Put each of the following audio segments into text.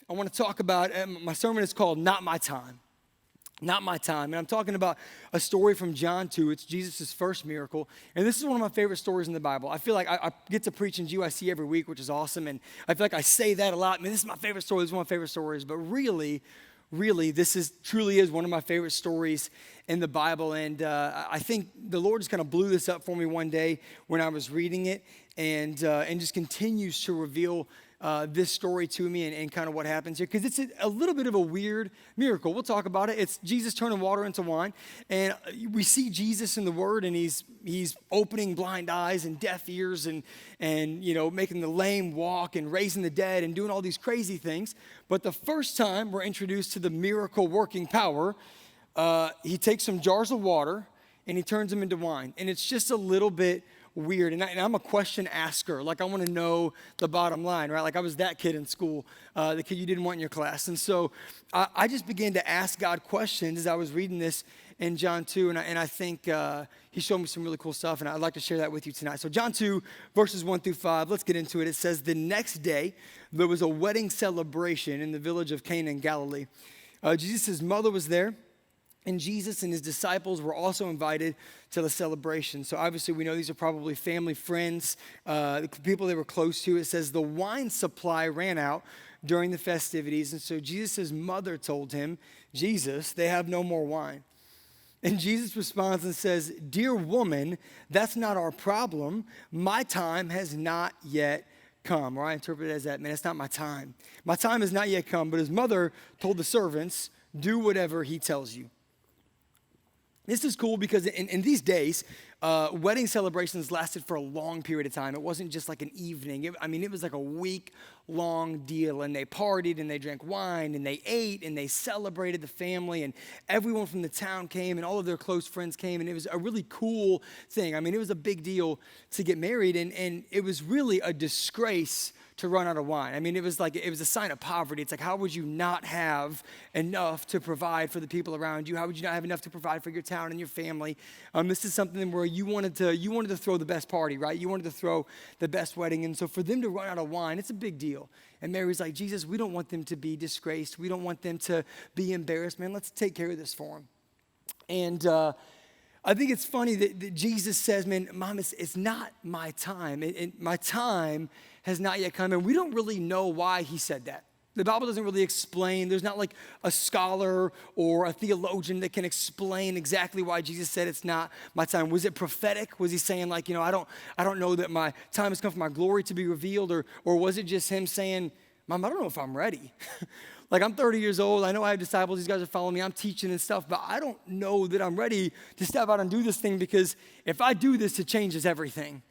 I want to talk about, my sermon is called Not My Time. Not My Time. And I'm talking about a story from John 2. It's Jesus' first miracle. And this is one of my favorite stories in the Bible. I feel like I get to preach in GYC every week, which is awesome. And I feel like I say that a lot. I mean, this is my favorite story. This is one of my favorite stories. But really, this truly is one of my favorite stories in the Bible. And I think the Lord just kind of blew this up for me one day when I was reading it, and just continues to reveal this story to me and kind of what happens here, because it's a little bit of a weird miracle. We'll talk about it. It's Jesus turning water into wine, and we see Jesus in the Word, and he's opening blind eyes and deaf ears, and making the lame walk and raising the dead and doing all these crazy things. But the first time we're introduced to the miracle working power, he takes some jars of water and he turns them into wine, and it's just a little bit weird. And I'm a question asker. Like, I want to know the bottom line, right? Like, I was that kid in school, the kid you didn't want in your class. And so I just began to ask God questions as I was reading this in John 2. And I think he showed me some really cool stuff, and I'd like to share that with you tonight. So John 2, verses 1 through 5, let's get into it. It says, the next day, there was a wedding celebration in the village of Cana in Galilee. Jesus' mother was there, and Jesus and his disciples were also invited to the celebration. So obviously we know these are probably family, friends, the people they were close to. It says the wine supply ran out during the festivities. And so Jesus' mother told him, Jesus, they have no more wine. And Jesus responds and says, dear woman, that's not our problem. My time has not yet come. Or I interpret it as that, man, it's not my time. My time has not yet come. But his mother told the servants, do whatever he tells you. This is cool because in these days, wedding celebrations lasted for a long period of time. It wasn't just like an evening. It was like a week-long deal, and they partied, and they drank wine, and they ate, and they celebrated the family, and everyone from the town came, and all of their close friends came, and it was a really cool thing. It was a big deal to get married, and it was really a disgrace to run out of wine. It was a sign of poverty. It's like, how would you not have enough to provide for the people around you? How would you not have enough to provide for your town and your family? This is something where you wanted to throw the best party, right? You wanted to throw the best wedding. And so for them to run out of wine, it's a big deal. And Mary's like, Jesus, we don't want them to be disgraced. We don't want them to be embarrassed. Man, let's take care of this for them. And I think it's funny that Jesus says, man, Mom, it's not my time. My time has not yet come. And we don't really know why he said that. The Bible doesn't really explain. There's not like a scholar or a theologian that can explain exactly why Jesus said it's not my time. Was it prophetic? Was he saying like, I don't know that my time has come for my glory to be revealed? Or was it just him saying, Mom, I don't know if I'm ready. Like, I'm 30 years old. I know I have disciples. These guys are following me. I'm teaching and stuff, but I don't know that I'm ready to step out and do this thing, because if I do this, it changes everything.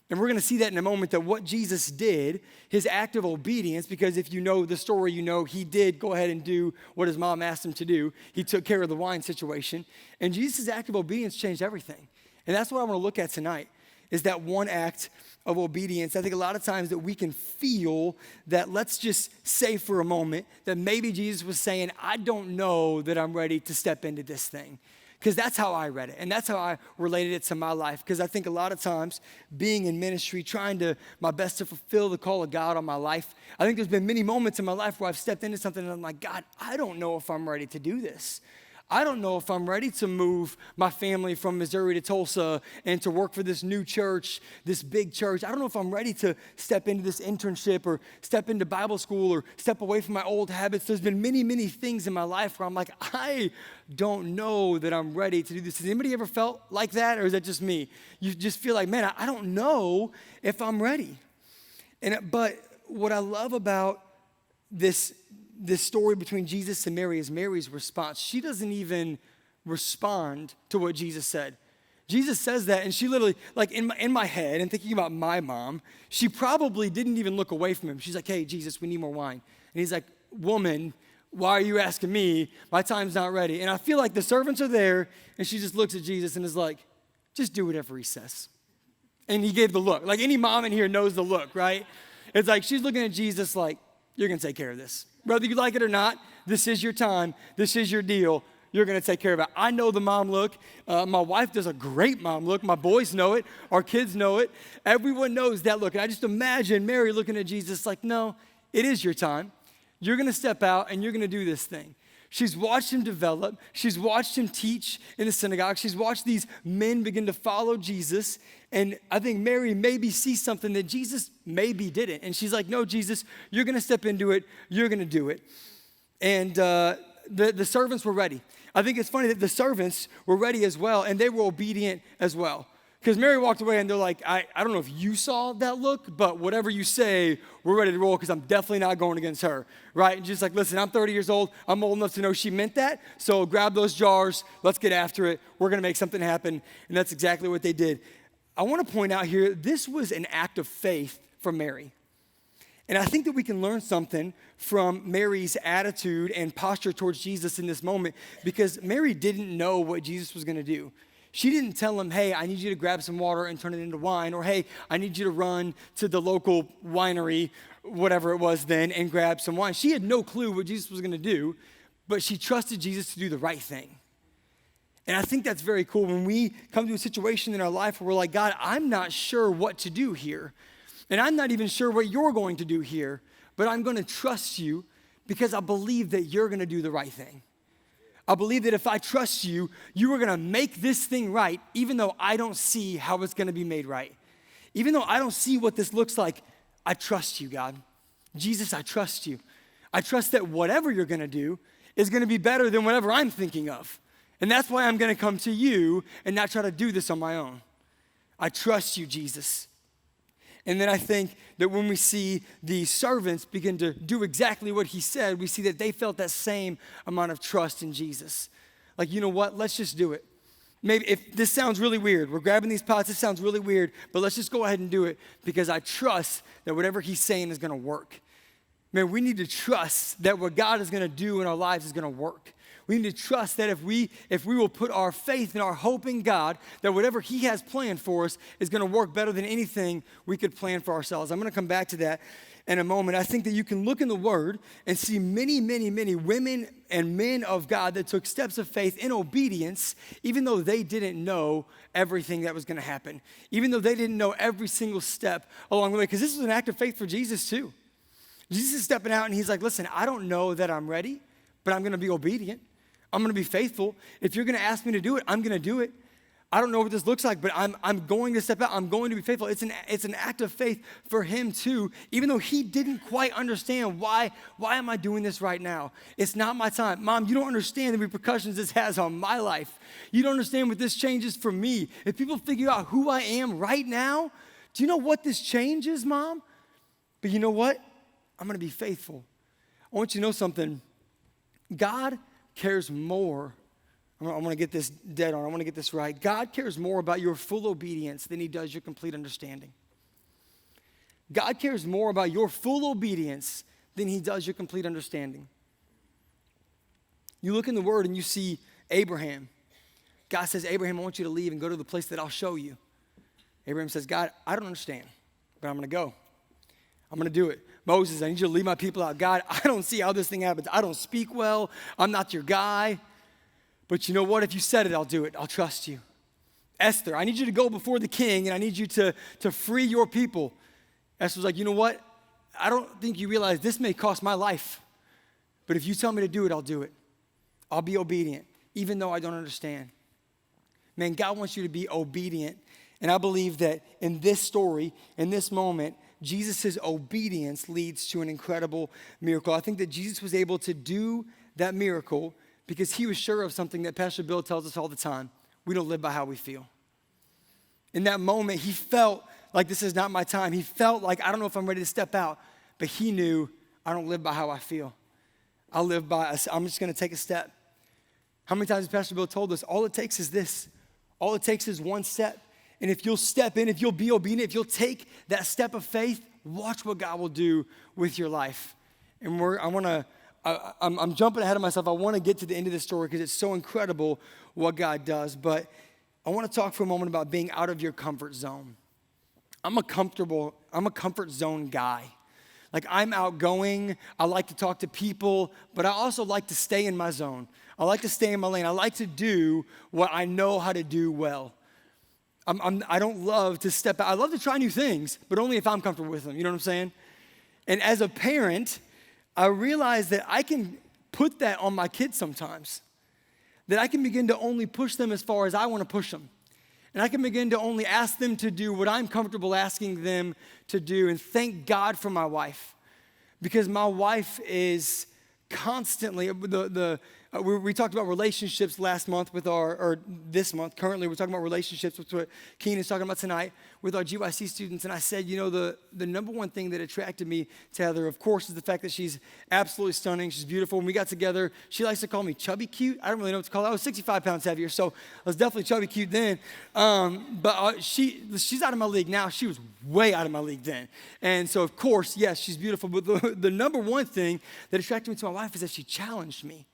And we're going to see that in a moment, that what Jesus did, his act of obedience, because if you know the story, he did go ahead and do what his mom asked him to do. He took care of the wine situation. And Jesus' act of obedience changed everything. And that's what I want to look at tonight, is that one act of obedience. I think a lot of times that we can feel that, let's just say for a moment, that maybe Jesus was saying, I don't know that I'm ready to step into this thing. Because that's how I read it, and that's how I related it to my life. Because I think a lot of times, being in ministry, trying my best to fulfill the call of God on my life, I think there's been many moments in my life where I've stepped into something and I'm like, God, I don't know if I'm ready to do this. I don't know if I'm ready to move my family from Missouri to Tulsa and to work for this new church, this big church. I don't know if I'm ready to step into this internship or step into Bible school or step away from my old habits. There's been many, many things in my life where I'm like, I don't know that I'm ready to do this. Has anybody ever felt like that, or is that just me? You just feel like, man, I don't know if I'm ready. But what I love about this story between Jesus and Mary is Mary's response. She doesn't even respond to what Jesus said. Jesus says that, and she literally, like in my head, and thinking about my mom, she probably didn't even look away from him. She's like, hey, Jesus, we need more wine. And he's like, woman, why are you asking me? My time's not ready. And I feel like the servants are there, and she just looks at Jesus and is like, just do whatever he says. And he gave the look. Like, any mom in here knows the look, right? It's like she's looking at Jesus like, you're going to take care of this. Whether you like it or not, this is your time. This is your deal. You're going to take care of it. I know the mom look. My wife does a great mom look. My boys know it. Our kids know it. Everyone knows that look. And I just imagine Mary looking at Jesus like, no, it is your time. You're going to step out and you're going to do this thing. She's watched him develop. She's watched him teach in the synagogue. She's watched these men begin to follow Jesus. And I think Mary maybe sees something that Jesus maybe didn't. And she's like, no, Jesus, you're going to step into it. You're going to do it. And the servants were ready. I think it's funny that the servants were ready as well, and they were obedient as well. Because Mary walked away, and they're like, I don't know if you saw that look, but whatever you say, we're ready to roll because I'm definitely not going against her, right? And just like, listen, I'm 30 years old. I'm old enough to know she meant that, so grab those jars. Let's get after it. We're going to make something happen, and that's exactly what they did. I want to point out here, this was an act of faith from Mary. And I think that we can learn something from Mary's attitude and posture towards Jesus in this moment, because Mary didn't know what Jesus was going to do. She didn't tell him, hey, I need you to grab some water and turn it into wine, or hey, I need you to run to the local winery, whatever it was then, and grab some wine. She had no clue what Jesus was going to do, but she trusted Jesus to do the right thing. And I think that's very cool when we come to a situation in our life where we're like, God, I'm not sure what to do here. And I'm not even sure what you're going to do here, but I'm going to trust you because I believe that you're going to do the right thing. I believe that if I trust you, you are going to make this thing right, even though I don't see how it's going to be made right. Even though I don't see what this looks like, I trust you, God. Jesus, I trust you. I trust that whatever you're going to do is going to be better than whatever I'm thinking of. And that's why I'm going to come to you and not try to do this on my own. I trust you, Jesus. And then I think that when we see the servants begin to do exactly what he said, we see that they felt that same amount of trust in Jesus. Like, you know what? Let's just do it. Maybe if this sounds really weird, we're grabbing these pots, this sounds really weird, but let's just go ahead and do it because I trust that whatever he's saying is going to work. Man, we need to trust that what God is going to do in our lives is going to work. We need to trust that if we will put our faith and our hope in God, that whatever he has planned for us is going to work better than anything we could plan for ourselves. I'm going to come back to that in a moment. I think that you can look in the Word and see many, many, many women and men of God that took steps of faith in obedience, even though they didn't know everything that was going to happen, even though they didn't know every single step along the way, because this was an act of faith for Jesus too. Jesus is stepping out and he's like, listen, I don't know that I'm ready, but I'm going to be obedient. I'm going to be faithful. If you're going to ask me to do it, I'm going to do it. I don't know what this looks like, but I'm going to step out. I'm going to be faithful. It's an act of faith for him too, even though he didn't quite understand why am I doing this right now? It's not my time. Mom, you don't understand the repercussions this has on my life. You don't understand what this changes for me. If people figure out who I am right now, do you know what this changes, Mom? But you know what? I'm going to be faithful. I want you to know something. God cares more. I want to get this dead on. I want to get this right. God cares more about your full obedience than he does your complete understanding. God cares more about your full obedience than he does your complete understanding. You look in the Word and you see Abraham. God says, Abraham, I want you to leave and go to the place that I'll show you. Abraham says, God, I don't understand, but I'm going to go. I'm going to do it. Moses, I need you to lead my people out. God, I don't see how this thing happens. I don't speak well. I'm not your guy. But you know what? If you said it, I'll do it. I'll trust you. Esther, I need you to go before the king, and I need you to free your people. Esther was like, you know what? I don't think you realize this may cost my life. But if you tell me to do it, I'll do it. I'll be obedient, even though I don't understand. Man, God wants you to be obedient. And I believe that in this story, in this moment, Jesus' obedience leads to an incredible miracle. I think that Jesus was able to do that miracle because he was sure of something that Pastor Bill tells us all the time. We don't live by how we feel. In that moment, he felt like this is not my time. He felt like, I don't know if I'm ready to step out, but he knew I don't live by how I feel. I live by, I'm just going to take a step. How many times has Pastor Bill told us, all it takes is this. All it takes is one step. And if you'll step in, if you'll be obedient, if you'll take that step of faith, watch what God will do with your life. And I'm jumping ahead of myself. I want to get to the end of this story because it's so incredible what God does. But I want to talk for a moment about being out of your comfort zone. I'm a comfort zone guy. Like, I'm outgoing. I like to talk to people, but I also like to stay in my zone. I like to stay in my lane. I like to do what I know how to do well. I don't love to step out. I love to try new things, but only if I'm comfortable with them. You know what I'm saying? And as a parent, I realized that I can put that on my kids sometimes, that I can begin to only push them as far as I want to push them. And I can begin to only ask them to do what I'm comfortable asking them to do. And thank God for my wife, because my wife is constantly, we talked about relationships last month or this month. Currently, we're talking about relationships, which what Keenan's talking about tonight with our GYC students. And I said, the number one thing that attracted me to Heather, of course, is the fact that she's absolutely stunning. She's beautiful. When we got together, she likes to call me chubby cute. I don't really know what to call it. I was 65 pounds heavier, so I was definitely chubby cute then. But she's out of my league now. She was way out of my league then. And so, of course, yes, she's beautiful. But the number one thing that attracted me to my wife is that she challenged me.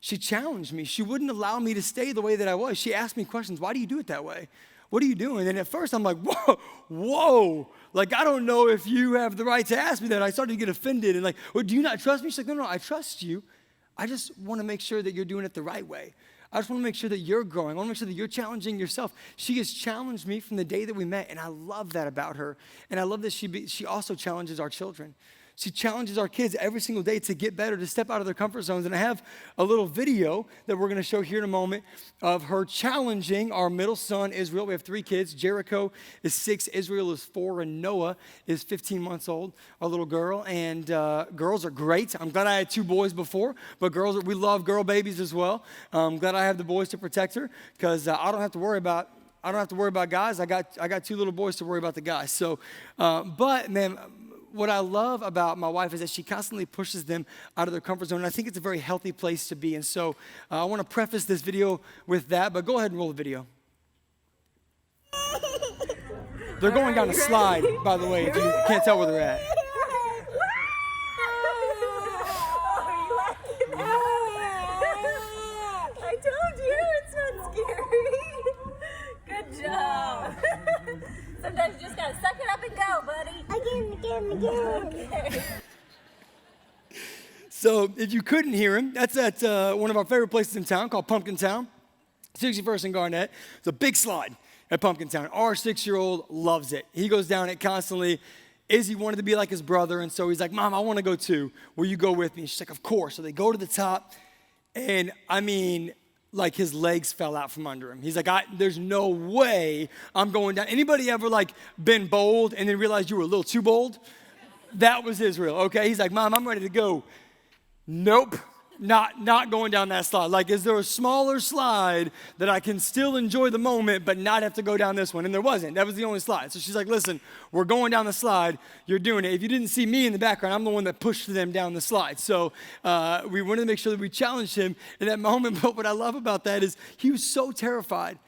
She challenged me. She wouldn't allow me to stay the way that I was. She asked me questions. Why do you do it that way? What are you doing? And at first I'm like, whoa. Like, I don't know if you have the right to ask me that. I started to get offended and like, well, do you not trust me? She's like, no, I trust you. I just want to make sure that you're doing it the right way. I just want to make sure that you're growing. I want to make sure that you're challenging yourself. She has challenged me from the day that we met, and I love that about her. And I love that she also challenges our children. She challenges our kids every single day to get better, to step out of their comfort zones. And I have a little video that we're going to show here in a moment of her challenging our middle son, Israel. We have 3 kids. Jericho is 6, Israel is 4, and Noah is 15 months old, our little girl. And girls are great. I'm glad I had 2 boys before, but we love girl babies as well. I'm glad I have the boys to protect her, because I don't have to worry about guys. I got 2 little boys to worry about the guys. So, but man, what I love about my wife is that she constantly pushes them out of their comfort zone. And I think it's a very healthy place to be. And so I want to preface this video with that, but go ahead and roll the video. They're going down a slide, by the way, if you can't tell where they're at. I told you it's not scary. Good job. Sometimes you just gotta suck it up and go, buddy. Again. Okay. So if you couldn't hear him, that's at one of our favorite places in town called Pumpkin Town, 61st and Garnett. It's a big slide at Pumpkin Town. Our 6-year-old loves it. He goes down it constantly. Izzy wanted to be like his brother, and so he's like, Mom, I want to go too. Will you go with me? She's like, of course. So they go to the top, and I mean, like his legs fell out from under him. He's like, there's no way I'm going down. Anybody ever like been bold and then realized you were a little too bold? That was Israel, okay? He's like, Mom, I'm ready to go. Nope, not going down that slide. Like, is there a smaller slide that I can still enjoy the moment but not have to go down this one? And there wasn't. That was the only slide. So she's like, listen, we're going down the slide. You're doing it. If you didn't see me in the background, I'm the one that pushed them down the slide. So we wanted to make sure that we challenged him in that moment. But what I love about that is he was so terrified.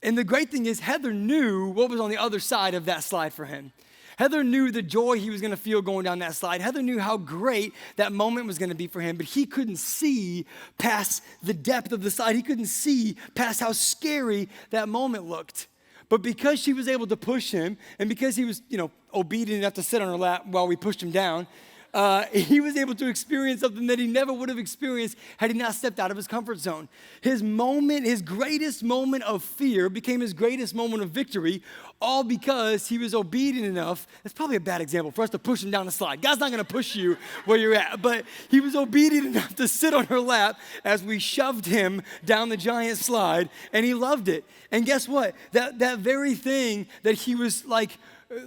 And the great thing is Heather knew what was on the other side of that slide for him. Heather knew the joy he was going to feel going down that slide. Heather knew how great that moment was going to be for him, but he couldn't see past the depth of the slide. He couldn't see past how scary that moment looked. But because she was able to push him, and because he was, obedient enough to sit on her lap while we pushed him down, he was able to experience something that he never would have experienced had he not stepped out of his comfort zone. His greatest moment of fear became his greatest moment of victory, all because he was obedient enough. That's probably a bad example for us to push him down the slide. God's not going to push you where you're at, but he was obedient enough to sit on her lap as we shoved him down the giant slide, and he loved it. And guess what? That very thing that he was like,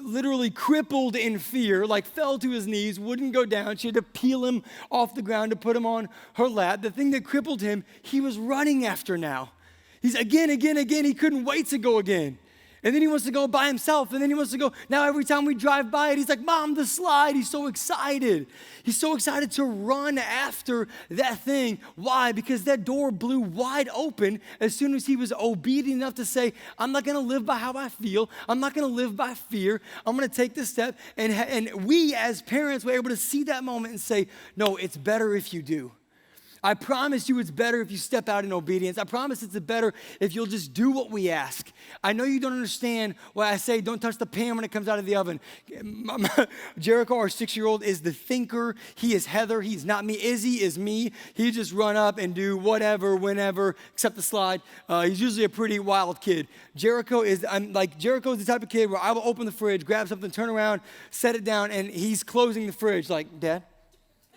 literally crippled in fear, like fell to his knees, wouldn't go down. She had to peel him off the ground to put him on her lap. The thing that crippled him, he was running after now. He's again. He couldn't wait to go again. And then he wants to go by himself. And then he wants to go. Now every time we drive by it, he's like, Mom, the slide. He's so excited. He's so excited to run after that thing. Why? Because that door blew wide open as soon as he was obedient enough to say, I'm not going to live by how I feel. I'm not going to live by fear. I'm going to take this step. And we as parents were able to see that moment and say, no, it's better if you do. I promise you it's better if you step out in obedience. I promise it's better if you'll just do what we ask. I know you don't understand why I say don't touch the pan when it comes out of the oven. Jericho, our 6-year-old, is the thinker. He is Heather. He's not me. Izzy is me. He just run up and do whatever, whenever, except the slide. He's usually a pretty wild kid. Jericho is the type of kid where I will open the fridge, grab something, turn around, set it down, and he's closing the fridge like, Dad?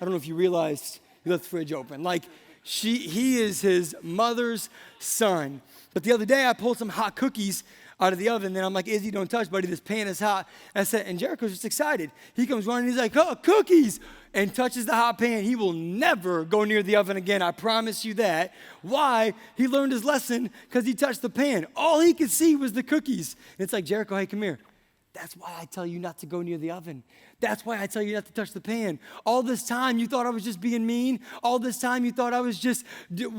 I don't know if you realized he left the fridge open. Like, he is his mother's son. But the other day, I pulled some hot cookies out of the oven, and I'm like, Izzy, don't touch, buddy, this pan is hot. And Jericho's just excited. He comes running, he's like, oh, cookies, and touches the hot pan. He will never go near the oven again, I promise you that. Why? He learned his lesson because he touched the pan. All he could see was the cookies. And it's like, Jericho, hey, come here. That's why I tell you not to go near the oven. That's why I tell you not to touch the pan. All this time, you thought I was just being mean. All this time, you thought I was just, being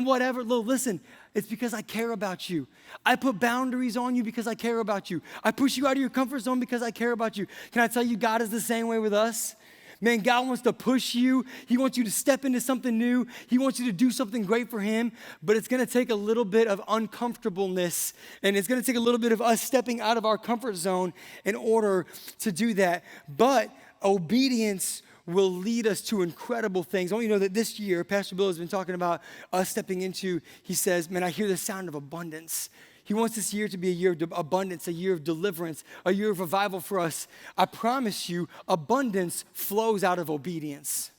whatever. Listen, it's because I care about you. I put boundaries on you because I care about you. I push you out of your comfort zone because I care about you. Can I tell you, God is the same way with us? Man, God wants to push you. He wants you to step into something new. He wants you to do something great for him, but it's going to take a little bit of uncomfortableness, and it's going to take a little bit of us stepping out of our comfort zone in order to do that. But obedience will lead us to incredible things. I want you to know that this year, Pastor Bill has been talking about us stepping into, he says, man, I hear the sound of abundance. He wants this year to be a year of abundance, a year of deliverance, a year of revival for us. I promise you, abundance flows out of obedience.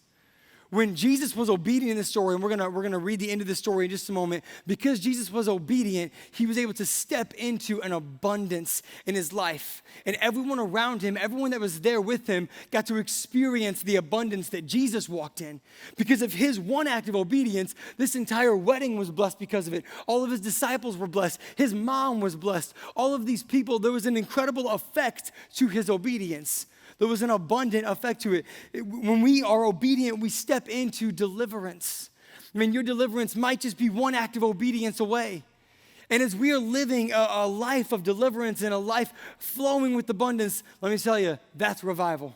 When Jesus was obedient in the story, and we're gonna read the end of the story in just a moment, because Jesus was obedient, he was able to step into an abundance in his life. And everyone around him, everyone that was there with him, got to experience the abundance that Jesus walked in. Because of his one act of obedience, this entire wedding was blessed because of it. All of his disciples were blessed. His mom was blessed. All of these people, there was an incredible effect to his obedience. There was an abundant effect to it. When we are obedient, we step into deliverance. I mean, your deliverance might just be one act of obedience away. And as we are living a life of deliverance and a life flowing with abundance, let me tell you, that's revival.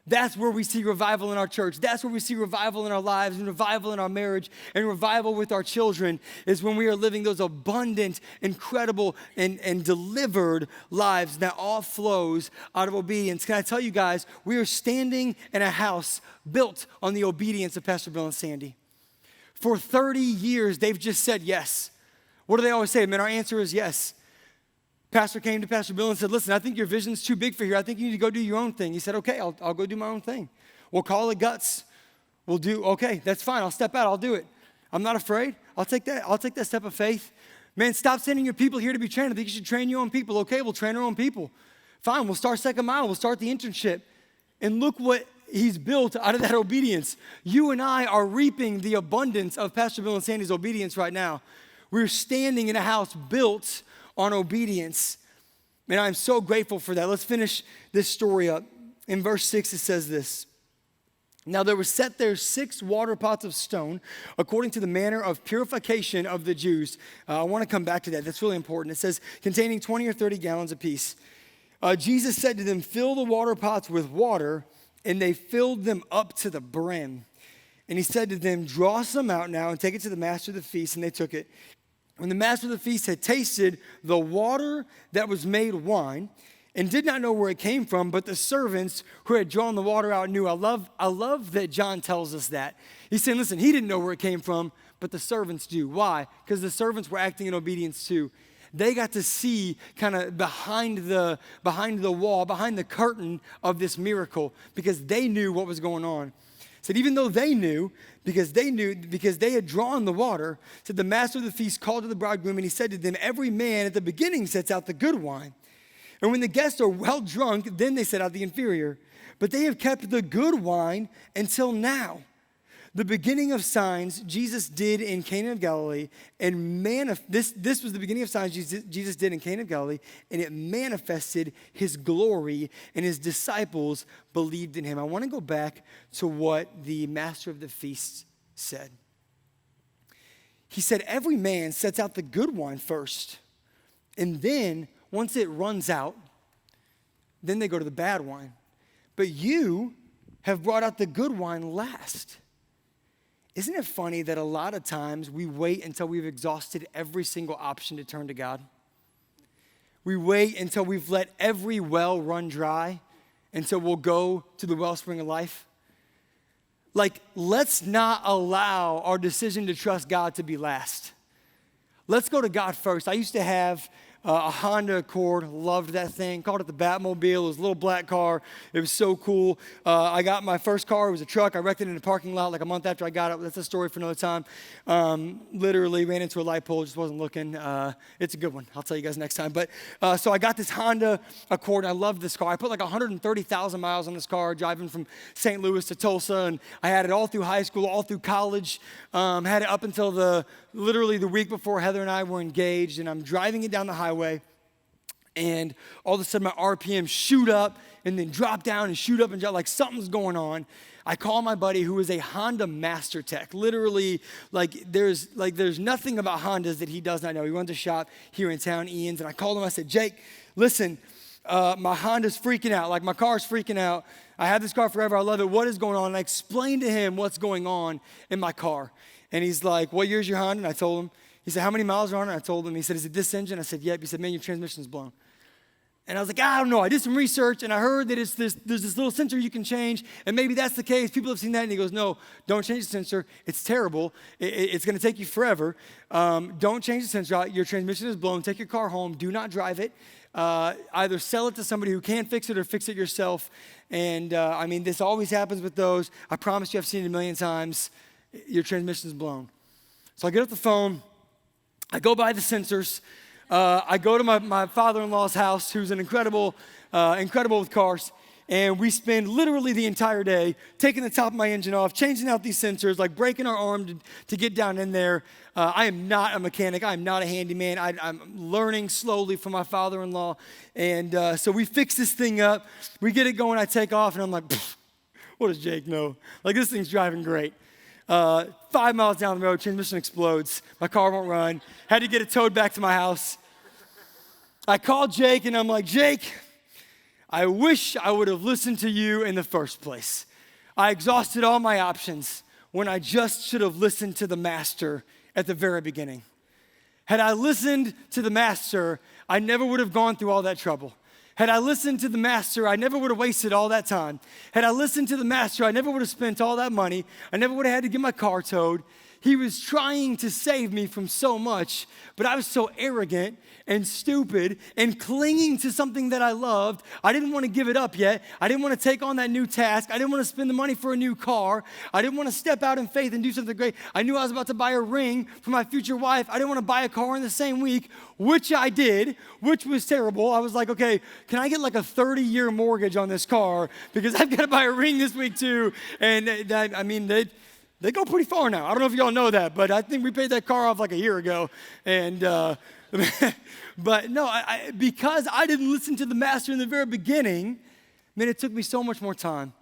That's where we see revival in our church. That's where we see revival in our lives and revival in our marriage and revival with our children, is when we are living those abundant, incredible, and delivered lives that all flows out of obedience. Can I tell you guys, we are standing in a house built on the obedience of Pastor Bill and Sandy. For 30 years, they've just said yes. What do they always say? Man, our answer is yes. Pastor came to Pastor Bill and said, listen, I think your vision's too big for here. I think you need to go do your own thing. He said, okay, I'll go do my own thing. We'll call it guts. Okay, that's fine. I'll step out. I'll do it. I'm not afraid. I'll take that step of faith. Man, stop sending your people here to be trained. I think you should train your own people. Okay, we'll train our own people. Fine, we'll start Second Mile. We'll start the internship. And look what he's built out of that obedience. You and I are reaping the abundance of Pastor Bill and Sandy's obedience right now. We're standing in a house built on obedience. And I'm so grateful for that. Let's finish this story up. In verse 6, it says this. Now there were set there 6 water pots of stone, according to the manner of purification of the Jews. I want to come back to that. That's really important. It says, containing 20 or 30 gallons apiece. Jesus said to them, fill the water pots with water, and they filled them up to the brim. And he said to them, draw some out now and take it to the master of the feast. And they took it. When the master of the feast had tasted the water that was made wine and did not know where it came from, but the servants who had drawn the water out knew. I love that John tells us that. He's saying, listen, he didn't know where it came from, but the servants do. Why? Because the servants were acting in obedience too. They got to see kind of behind the wall, behind the curtain of this miracle, because they knew what was going on. Said even though they knew, because they had drawn the water, said the master of the feast called to the bridegroom, and he said to them, every man at the beginning sets out the good wine. And when the guests are well drunk, then they set out the inferior. But they have kept the good wine until now. The beginning of signs Jesus did in Cana of Galilee, and this was the beginning of signs Jesus did in Cana of Galilee, and it manifested his glory, and his disciples believed in him. I want to go back to what the master of the feast said. He said, every man sets out the good wine first, and then once it runs out, then they go to the bad wine. But you have brought out the good wine last. Isn't it funny that a lot of times we wait until we've exhausted every single option to turn to God? We wait until we've let every well run dry, and so we'll go to the wellspring of life. Like, let's not allow our decision to trust God to be last. Let's go to God first. I used to have a Honda Accord. Loved that thing. Called it the Batmobile. It was a little black car. It was so cool. I got my first car. It was a truck. I wrecked it in a parking lot like a month after I got it. That's a story for another time. Literally ran into a light pole. Just wasn't looking. It's a good one. I'll tell you guys next time. But so I got this Honda Accord. I loved this car. I put like 130,000 miles on this car driving from St. Louis to Tulsa. And I had it all through high school, all through college. Had it up until literally the week before Heather and I were engaged. And I'm driving it down the highway. And all of a sudden my RPM shoot up and then drop down and shoot up and drop, like something's going on. I call my buddy who is a Honda master tech. Literally, there's nothing about Hondas that he does not know. He runs a shop here in town, Ian's. And I called him. I said, Jake, listen, my Honda's freaking out. Like my car's freaking out. I had this car forever. I love it. What is going on? And I explained to him what's going on in my car. And he's like, what year's your Honda? And I told him. He said, how many miles are on it? I told him. He said, is it this engine? I said, yep. He said, man, your transmission's blown. And I was like, I don't know. I did some research, and I heard that there's this little sensor you can change, and maybe that's the case. People have seen that, and he goes, no, don't change the sensor. It's terrible. It's going to take you forever. Don't change the sensor out. Your transmission is blown. Take your car home. Do not drive it. Either sell it to somebody who can fix it or fix it yourself. And, this always happens with those. I promise you, I've seen it a million times. Your transmission's blown. So I get off the phone. I go buy the sensors. I go to my father-in-law's house, who's an incredible with cars, and we spend literally the entire day taking the top of my engine off, changing out these sensors, like breaking our arm to get down in there. I am not a mechanic. I am not a handyman. I'm learning slowly from my father-in-law, and so we fix this thing up. We get it going. I take off, and I'm like, what does Jake know? Like, this thing's driving great. 5 miles down the road, transmission explodes. My car won't run. Had to get it towed back to my house. I called Jake, and I'm like, Jake, I wish I would have listened to you in the first place. I exhausted all my options when I just should have listened to the master at the very beginning. Had I listened to the master, I never would have gone through all that trouble. Had I listened to the master, I never would have wasted all that time. Had I listened to the master, I never would have spent all that money. I never would have had to get my car towed. He was trying to save me from so much, but I was so arrogant and stupid and clinging to something that I loved. I didn't want to give it up yet. I didn't want to take on that new task. I didn't want to spend the money for a new car. I didn't want to step out in faith and do something great. I knew I was about to buy a ring for my future wife. I didn't want to buy a car in the same week, which I did, which was terrible. I was like, okay, can I get like a 30-year mortgage on this car? Because I've got to buy a ring this week too. And they go pretty far now. I don't know if y'all know that, but I think we paid that car off like a year ago. And but no, because I didn't listen to the master in the very beginning, man, it took me so much more time.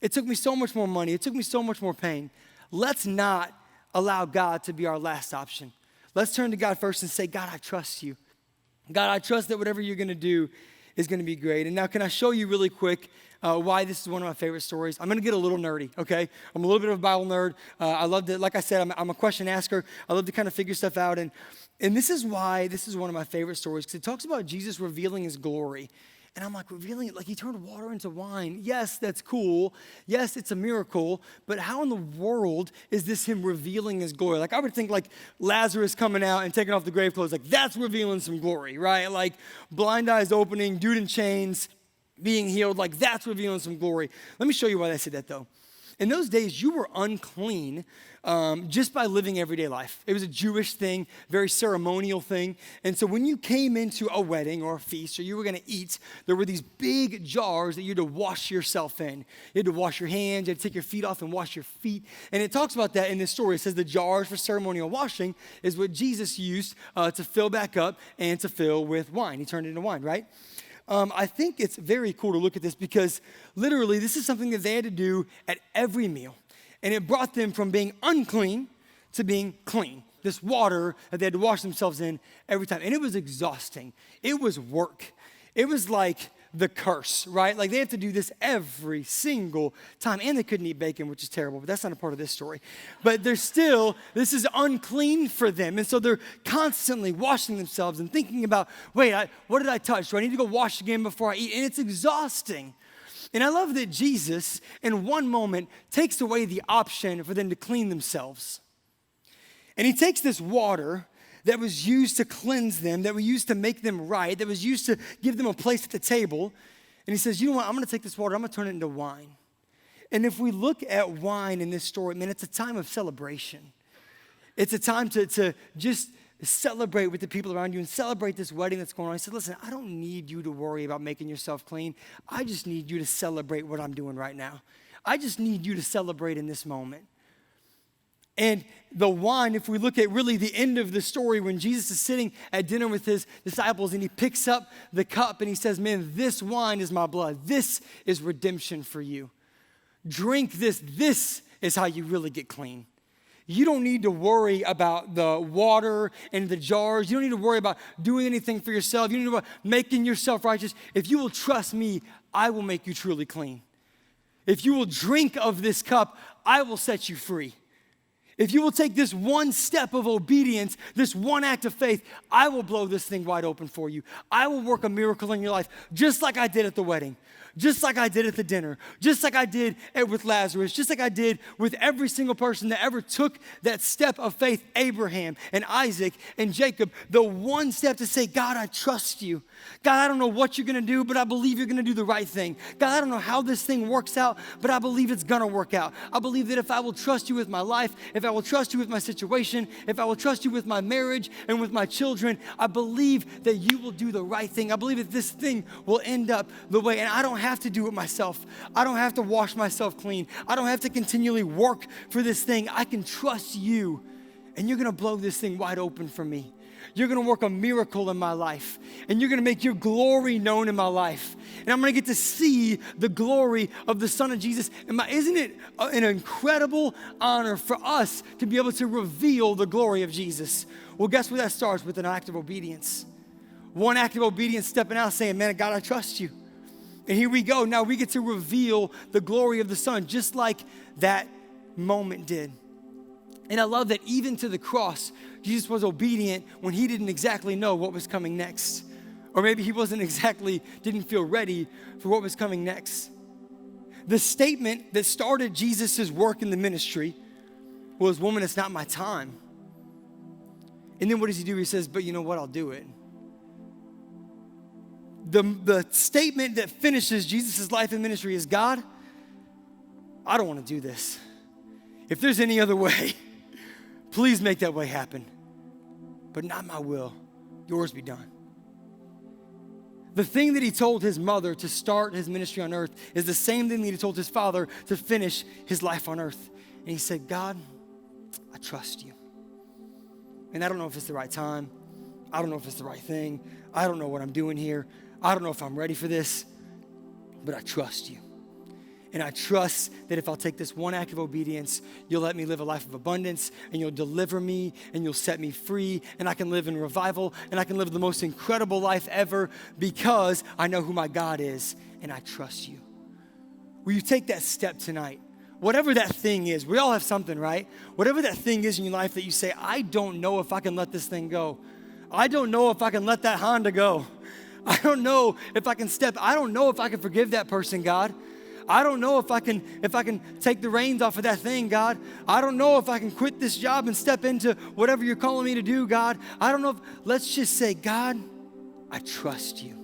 It took me so much more money. It took me so much more pain. Let's not allow God to be our last option. Let's turn to God first and say, God, I trust you. God, I trust that whatever you're going to do is going to be great. And now can I show you really quick why this is one of my favorite stories? I'm going to get a little nerdy, okay? I'm a little bit of a Bible nerd. I love to, like I said, I'm a question asker. I love to kind of figure stuff out. And this is why this is one of my favorite stories, because it talks about Jesus revealing his glory. And I'm like, revealing it? Like he turned water into wine. Yes, that's cool. Yes, it's a miracle. But how in the world is this him revealing his glory? Like I would think like Lazarus coming out and taking off the grave clothes. Like that's revealing some glory, right? Like blind eyes opening, dude in chains being healed. Like that's revealing some glory. Let me show you why I said that though. In those days, you were unclean just by living everyday life. It was a Jewish thing, very ceremonial thing. And so when you came into a wedding or a feast or you were going to eat, there were these big jars that you had to wash yourself in. You had to wash your hands, you had to take your feet off and wash your feet. And it talks about that in this story. It says the jars for ceremonial washing is what Jesus used to fill back up and to fill with wine. He turned it into wine, right? I think it's very cool to look at this because literally this is something that they had to do at every meal. And it brought them from being unclean to being clean. This water that they had to wash themselves in every time. And it was exhausting. It was work. It was like the curse, right? Like they have to do this every single time. And they couldn't eat bacon, which is terrible, but that's not a part of this story. But they're still, this is unclean for them. And so they're constantly washing themselves and thinking about, wait, what did I touch? Do I need to go wash again before I eat? And it's exhausting. And I love that Jesus, in one moment, takes away the option for them to clean themselves. And he takes this water that was used to cleanse them, that was used to make them right, that was used to give them a place at the table. And he says, you know what, I'm going to take this water, I'm going to turn it into wine. And if we look at wine in this story, man, it's a time of celebration. It's a time to just celebrate with the people around you and celebrate this wedding that's going on. He said, listen, I don't need you to worry about making yourself clean. I just need you to celebrate what I'm doing right now. I just need you to celebrate in this moment. And the wine, if we look at really the end of the story when Jesus is sitting at dinner with his disciples and he picks up the cup and he says, man, this wine is my blood. This is redemption for you. Drink this. This is how you really get clean. You don't need to worry about the water and the jars. You don't need to worry about doing anything for yourself. You don't need to worry about making yourself righteous. If you will trust me, I will make you truly clean. If you will drink of this cup, I will set you free. If you will take this one step of obedience, this one act of faith, I will blow this thing wide open for you. I will work a miracle in your life, just like I did at the wedding, just like I did at the dinner, just like I did with Lazarus, just like I did with every single person that ever took that step of faith, Abraham and Isaac and Jacob, the one step to say, God, I trust you. God, I don't know what you're going to do, but I believe you're going to do the right thing. God, I don't know how this thing works out, but I believe it's going to work out. I believe that if I will trust you with my life, if I will trust you with my situation, if I will trust you with my marriage and with my children, I believe that you will do the right thing. I believe that this thing will end up the way, and I don't have to do it myself. I don't have to wash myself clean. I don't have to continually work for this thing. I can trust you, and you're going to blow this thing wide open for me. You're going to work a miracle in my life, and you're going to make your glory known in my life. And I'm going to get to see the glory of the Son of Jesus. Isn't it an incredible honor for us to be able to reveal the glory of Jesus? Well, guess where that starts? With an act of obedience. One act of obedience, stepping out saying, man, God, I trust you. And here we go. Now we get to reveal the glory of the Son, just like that moment did. And I love that even to the cross, Jesus was obedient when he didn't exactly know what was coming next. Or maybe he didn't feel ready for what was coming next. The statement that started Jesus' work in the ministry was, woman, it's not my time. And then what does he do? He says, but you know what? I'll do it. The statement that finishes Jesus' life and ministry is, God, I don't want to do this. If there's any other way, please make that way happen. But not my will, yours be done. The thing that he told his mother to start his ministry on earth is the same thing that he told his father to finish his life on earth. And he said, God, I trust you. And I don't know if it's the right time. I don't know if it's the right thing. I don't know what I'm doing here. I don't know if I'm ready for this, but I trust you. And I trust that if I'll take this one act of obedience, you'll let me live a life of abundance, and you'll deliver me, and you'll set me free, and I can live in revival, and I can live the most incredible life ever because I know who my God is, and I trust you. Will you take that step tonight? Whatever that thing is, we all have something, right? Whatever that thing is in your life that you say, I don't know if I can let this thing go. I don't know if I can let that Honda go. I don't know if I can I don't know if I can forgive that person, God. I don't know if I can take the reins off of that thing, God. I don't know if I can quit this job and step into whatever you're calling me to do, God. I don't know let's just say, God, I trust you.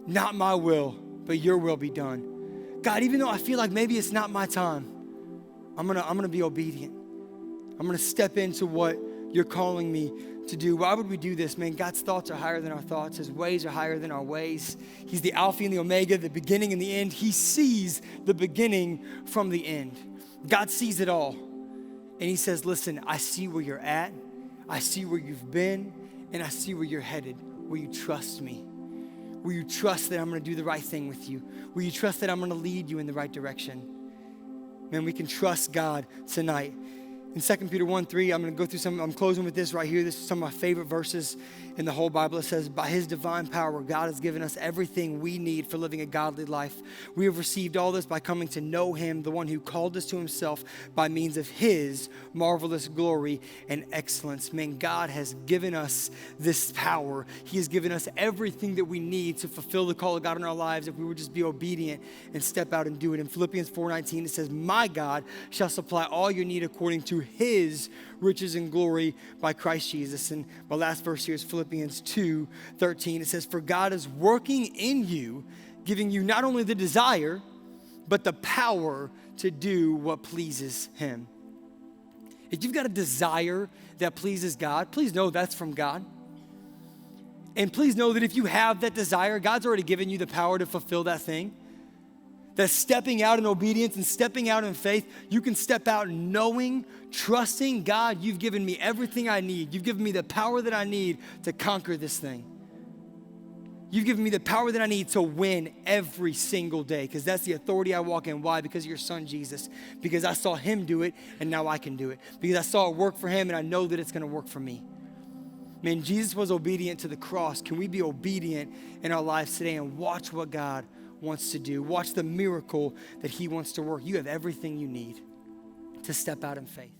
Not my will, but your will be done. God, even though I feel like maybe it's not my time, I'm gonna be obedient. I'm gonna step into what you're calling me to do. Why would we do this, man? God's thoughts are higher than our thoughts. His ways are higher than our ways. He's the Alpha and the Omega, the beginning and the end. He sees the beginning from the end. God sees it all. And he says, listen, I see where you're at. I see where you've been. And I see where you're headed. Will you trust me? Will you trust that I'm going to do the right thing with you? Will you trust that I'm going to lead you in the right direction? Man, we can trust God tonight. In 2 Peter 1:3, I'm going to go through I'm closing with this right here. This is some of my favorite verses in the whole Bible. It says, by his divine power, God has given us everything we need for living a godly life. We have received all this by coming to know him, the one who called us to himself by means of his marvelous glory and excellence. Man, God has given us this power. He has given us everything that we need to fulfill the call of God in our lives if we would just be obedient and step out and do it. In Philippians 4:19, it says, my God shall supply all your need according to to his riches and glory by Christ Jesus. And my last verse here is Philippians 2:13. It says, for God is working in you, giving you not only the desire, but the power to do what pleases him. If you've got a desire that pleases God, please know that's from God. And please know that if you have that desire, God's already given you the power to fulfill that thing. That stepping out in obedience and stepping out in faith, you can step out knowing, trusting, God, you've given me everything I need. You've given me the power that I need to conquer this thing. You've given me the power that I need to win every single day, because that's the authority I walk in. Why? Because of your son, Jesus. Because I saw him do it, and now I can do it. Because I saw it work for him, and I know that it's going to work for me. Man, Jesus was obedient to the cross. Can we be obedient in our lives today and watch what God wants to do? Watch the miracle that he wants to work. You have everything you need to step out in faith.